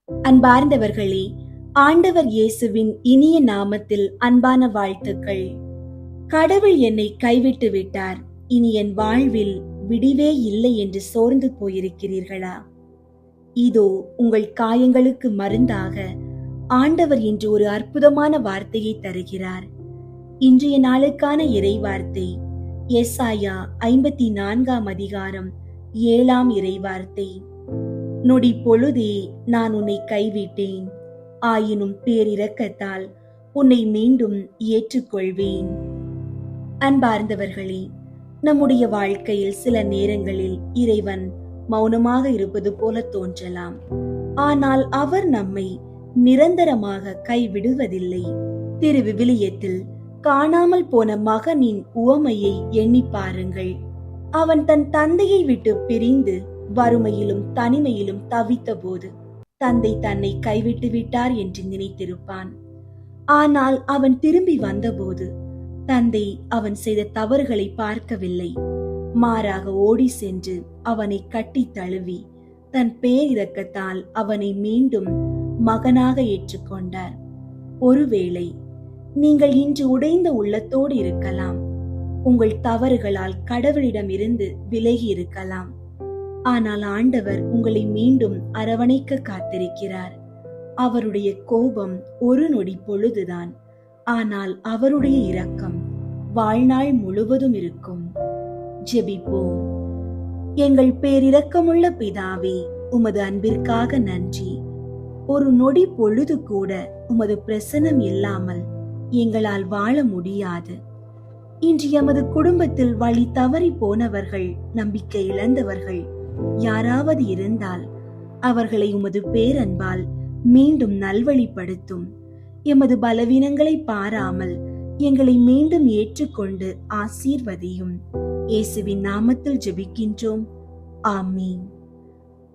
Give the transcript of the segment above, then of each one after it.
அன்பார்ந்தவர்களே, ஆண்டவர் இயேசுவின் இனிய நாமத்தில் அன்பான வாழ்த்துக்கள். கடவுள் என்னை கைவிட்டு விட்டார், இனி என் வாழ்வில் விடிவே இல்லை என்று சோர்ந்து போயிருக்கிறீர்களா? இதோ உங்கள் காயங்களுக்கு மருந்தாக ஆண்டவர் இன்று ஒரு அற்புதமான வார்த்தையை தருகிறார். இன்றைய நாளுக்கான இறை வார்த்தை எசாயா 54 அதிகாரம் 7 இறை வார்த்தை. நொடி பொழுதே நான் உன்னை கைவிட்டேன், ஆயினும் பேரிரக்கத்தால் உன்னை மீண்டும் ஏற்றுக்கொள்வேன். அன்பார்ந்தவர்களே, நம்முடைய வாழ்க்கையில் சில நேரங்களில் இறைவன் மௌனமாக இருப்பது போல தோன்றலாம். ஆனால் அவர் நம்மை நிரந்தரமாக கைவிடுவதில்லை. திருவிவிலியத்தில் காணாமல் போன மகனின் உவமையை எண்ணி பாருங்கள். அவன் தன் தந்தையை விட்டு பிரிந்து வறுமையிலும் தனிமையிலும் தவித்த போது தந்தை தன்னை கைவிட்டு விட்டார் என்று நினைத்திருப்பான். ஆனால் அவன் திரும்பி வந்தபோது தந்தை அவன் செய்த தவறுகளை பார்க்கவில்லை. மாறாக ஓடி சென்று அவனை கட்டி தழுவி தன் பேரிரக்கத்தால் அவனை மீண்டும் மகனாக ஏற்றுக்கொண்டார். ஒருவேளை நீங்கள் இன்று உடைந்த உள்ளத்தோடு இருக்கலாம். உங்கள் தவறுகளால் கடவுளிடம் இருந்து விலகி இருக்கலாம். ஆனால் ஆண்டவர் உங்களை மீண்டும் அரவணைக்க காத்திருக்கிறார். அவருடைய கோபம் ஒரு நொடி பொழுதுதான், ஆனால் அவருடைய இரக்கம் வாழ்நாள் முழுவதும் இருக்கும். ஜெபிப்போம். எங்கள் பேரிரக்கமுள்ள பிதாவே, உமது அன்பிற்காக நன்றி. ஒரு நொடி பொழுது கூட உமது பிரசன்னம் இல்லாமல் எங்களால் வாழ முடியாது. இன்று எமது குடும்பத்தில் வழி தவறி போனவர்கள், நம்பிக்கை இழந்தவர்கள் யாராவது இருந்தால் அவர்களை உமது பேரன்பால் மீண்டும் நல்வழிப்படுத்தும். எமது பலவீனங்களை பாராமல் எங்களை மீண்டும் ஏற்றுக்கொண்டு ஆசீர்வதியும். இயேசுவின் நாமத்தில் ஜெபிக்கின்றோம், ஆமீன்.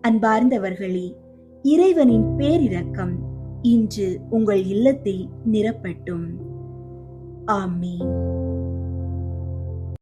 அன்பார்ந்தவர்களே, இறைவனின் பேரிரக்கம் இன்று உங்கள் இல்லத்தை நிரப்பட்டும். ஆமீன்.